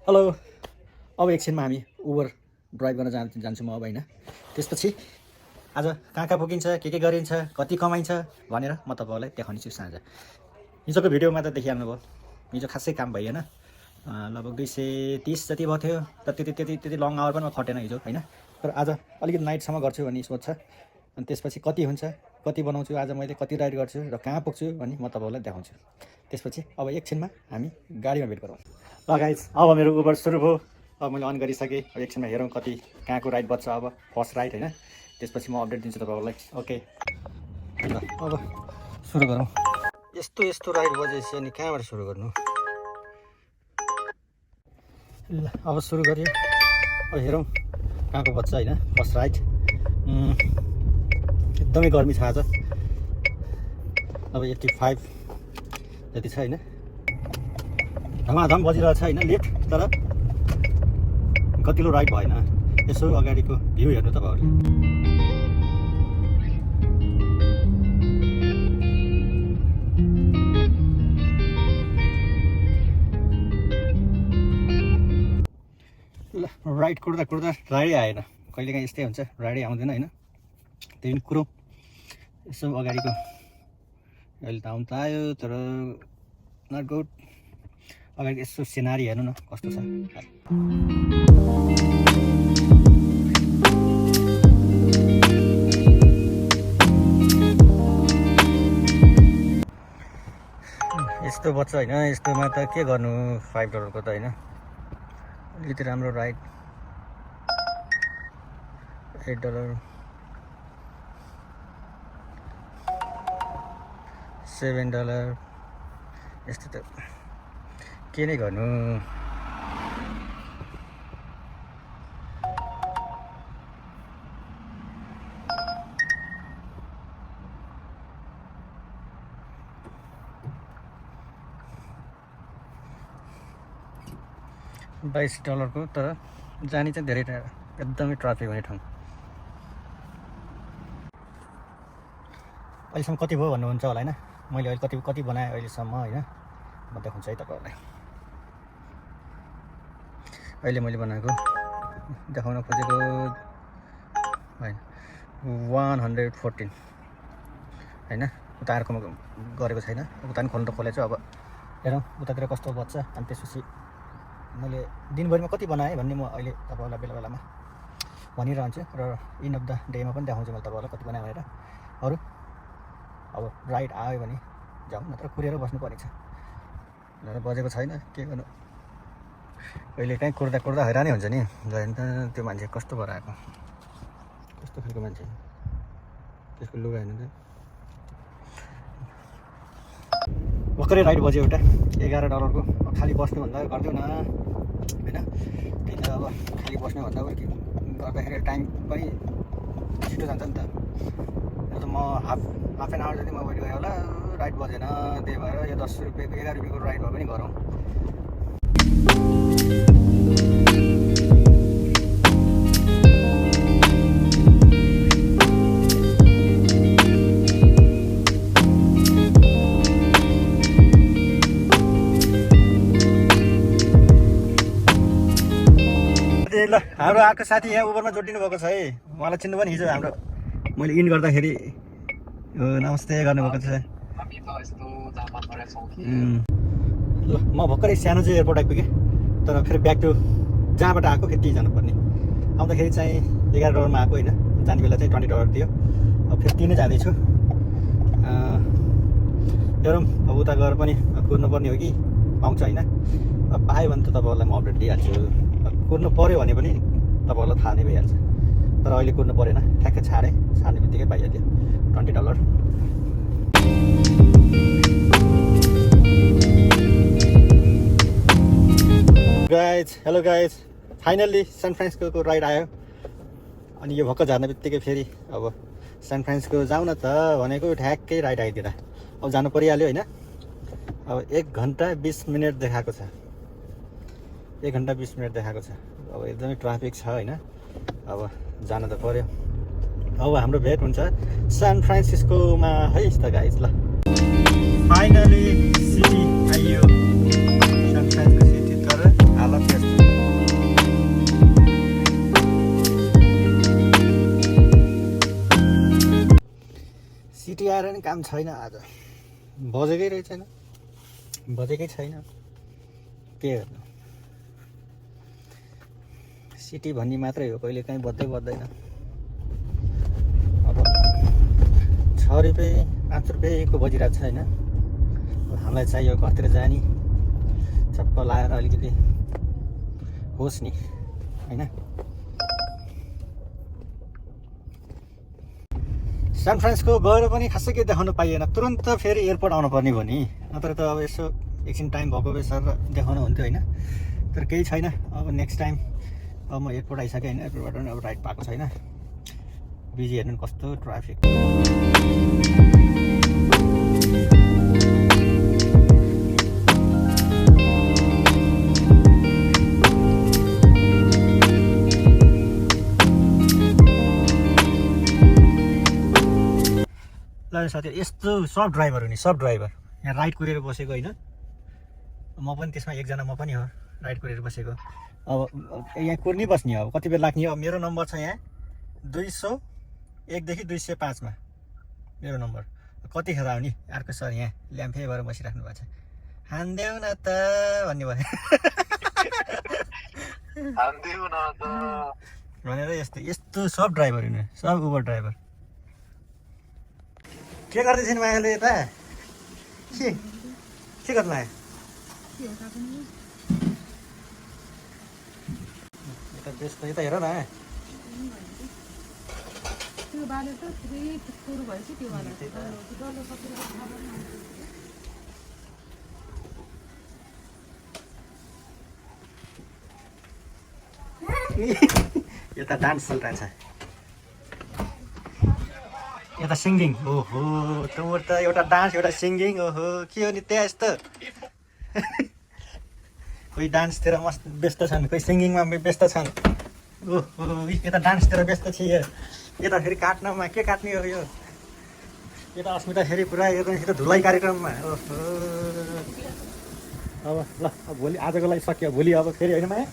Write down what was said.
Hello. अब एकछिनमा हामी उबर ड्राइभ गर्न जान्छौँ म अब होइन। त्यसपछि आज कहाँ कहाँ पुगिन्छ, के गरिन्छ, कति कमाइन्छ भनेर म तपाईँहरूलाई देखाउनेछु साँझ। हिजोको भिडियोमा त देखिहाल्नुभयो, हिजो खासै काम भइएन, लगभग 230 जति भयो थियो। तर त्यति लङ आवर पनि खटेन हिजो होइन। तर आज अलिकति नाइटसम्म गर्छु भन्ने सोच छ। अनि त्यसपछि कति हुन्छ, कति बनाउँछु, आज मैले कति राइड गर्छु र कहाँ पुग्छु भन्ने म तपाईँहरूलाई देखाउँछु। त्यसपछि अब एकछिनमा हामी गाडीमा भेट गरौँ। ल गाइज, अब मेरो उबर सुरु भयो। अब मैले अन गरिसकेँ। अब एकछिनमा हेरौँ कति कहाँको राइड बच्छ। अब फर्स्ट राइड होइन, त्यसपछि म अपडेट दिन्छु तपाईँहरूलाई। ओके, ल अब सुरु गरौँ। यस्तो राइड बजेपछि अनि कहाँबाट सुरु गर्नु। ल अब सुरु गरियो। अब हेरौँ कहाँको बच्छ होइन फर्स्ट राइड। एकदमै गर्मी छ आज। अब 85 जति छ होइन, धमाधम बजिरहेछ होइन लिफ्ट। तर कतिलो राइड भएन। यसो अगाडिको भ्यू हेर्नु तपाईँहरूले। ल राइड कुर्दा राइडै आएन। कहिलेकाहीँ यस्तै हुन्छ, राइडै आउँदैन होइन। त्यही पनि कुरो यसो अगाडिको अहिले त आउनु त आयो, तर नट गुड। अगाडि यसो सिनारी हेर्नु न कस्तो छ। यस्तो बच्चा होइन, यस्तोमा त के गर्नु। $5 को त होइन, अलिकति राम्रो राइड। $8, $7 यस्तो त के नै गर्नु। $22 को, तर जाने चाहिँ धेरै टाढा, एकदमै ट्राफिक हुने ठाउँ। अहिलेसम्म कति भयो भन्नुहुन्छ होला होइन। मैले अहिले कति बनाएँ अहिलेसम्म होइन, म देखाउँछु है तपाईँहरूलाई। अहिले मैले बनाएको देखाउन खोजेको होइन 114 होइन। उता अर्कोमा गरेको छैन, उता पनि खोल्नु त खोलेको छु। अब हेरौँ उतातिर कस्तो बच्छ। अनि त्यसपछि मैले दिनभरिमा कति बनाएँ भन्ने म अहिले तपाईँहरूलाई बेला बेलामा भनिरहन्छु। र इन अफ द डेमा पनि देखाउँछु मैले तपाईँहरूलाई कति बनाएँ भनेर। अरू अब राइड आयो भने जाउँ, नत्र कुरेर बस्नुपर्ने छ। बजेको छैन, के गर्नु। कहिले काहीँ कुर्दा हैरानै हुन्छ नि। गयो त त्यो मान्छे कस्तो भएर आएको, कस्तो खालको मान्छे, त्यसको लुगा हेर्नु त। भर्खरै राइड बज्यो एउटा $11 को। अब खालि बस्नुभन्दा गरिदिउँ न होइन। त्यही त अब खालि बस्नुभन्दा कि गर्दाखेरि टाइम पनि छिटो जान्छ नि त। त म हाफ एन आवर जति म वेट गरेँ होला, राइड बजेन। त्यही भएर यो $10 11 रुपियाँको राइड भए पनि गरौँ। ल हाम्रो अर्को साथी यहाँ उबरमा जोडिनु भएको छ है। उहाँलाई चिन्नु पनि हिजो हाम्रो मैले इन गर्दाखेरि नमस्ते गर्नुभएको छ। ल म भर्खरै सानो चाहिँ एयरपोर्ट आइपुगेँ, तर फेरि ब्याक टु जहाँबाट आएको फेरि त्यहीँ जानुपर्ने। आउँदाखेरि चाहिँ $11 मा आएको होइन, जाने बेला चाहिँ $20 थियो। अब फेरि त्यहीँ नै जाँदैछु। हेरौँ अब उता गएर पनि कुर्नुपर्ने हो कि पाउँछ होइन। अब पायो भने त तपाईँहरूलाई म अपडेट दिइहाल्छु। कुर्नु पऱ्यो भने पनि तपाईँहरूलाई थाहा नै भइहाल्छ। तर अहिले कुर्नु परेन, ठ्याक्कै छाड्ने बित्तिकै पाइहाल्यो $20। Guys, hello guys, finally San Francisco ride आयो। अनि यो भर्खर झार्ने बित्तिकै फेरि अब सान फ्रान्सिस्को जाउँ न त भनेको, ठ्याक्कै राइड आइदिएर अब जानु परिहाल्यो होइन। अब 1 घन्टा 20 मिनट देखाएको छ, 1 घन्टा 20 मिनट देखाएको छ। अब एकदमै ट्राफिक छ होइन। अब जान त पर्यो। अब हाम्रो भेट हुन्छ सान फ्रान्सिस्कोमा है त गाइज। ल फाइनली सिटी आइयो, सान फ्रान्सिस्को सिटी। तर हालत यस्तो सिटी आएर नि काम छैन आज बजेकै रहेछैन बजेकै छैन के गर्नु सिटी भन्ने मात्रै हो कहिले काहीँ बज्दै बज्दैन अब 6 रुपियाँ 5 रुपियाँको बजिरहेको छ होइन हामीलाई चाहियो घरतिर जाने चप्प लाएर अलिकति होस् नि होइन सान फ्रान्सिस्को गएर पनि खासै केही देखाउन पाइएन तुरन्त फेरि एयरपोर्ट आउनु पर्ने भयो नि नत्र त अब यसो एकछिन टाइम भएको भए सर देखाउनु हुन्थ्यो होइन तर केही छैन अब नेक्स्ट टाइम अब म एयरपोर्ट आइसकेँ होइन एयरपोर्टबाट पनि अब राइड पाएको छैन बिजी हेर्नु कस्तो ट्राफिक ल साथी यस्तो सब ड्राइभर हो नि सब ड्राइभर यहाँ राइड कुरेर बसेको होइन म पनि त्यसमा एकजना म पनि हो राइड कुरेर बसेको अब यहाँ कुर्नै बस्ने अब कति बेर लाग्ने अब मेरो नम्बर छ यहाँ 201 देखि 205 मा मेरो नम्बर कतिखेर आउने अर्को सर यहाँ ल्याम्फे भएर बसिराख्नु भएको छ हान्देऊ न त भन्ने भयो हान्देऊ न त भनेर यस्तो यस्तो सब ड्राइभर हुनु सब उबर ड्राइभर के गर्दैछन् मायाले यता के गर्नु आयो यता व्यस्त यता हेर न यता डान्स चलिरहेको छ यता सिङ्गिङ ओहो तोर त एउटा डान्स एउटा सिङ्गिङ ओहो के हो नि त्यहाँ यस्तो कोही डान्सतिर मस्त व्यस्त छन् कोही सिङ्गिङमा व्यस्त छन् ओहो यता डान्सतिर व्यस्त थिए यता फेरि काट्नमा के काट्ने हो यो यता अस्मिता फेरि पुरा यो धुलाइ कार्यक्रममा ओहो अब ल भोलि आजको लागि सक्यो भोलि अब फेरि होइन माया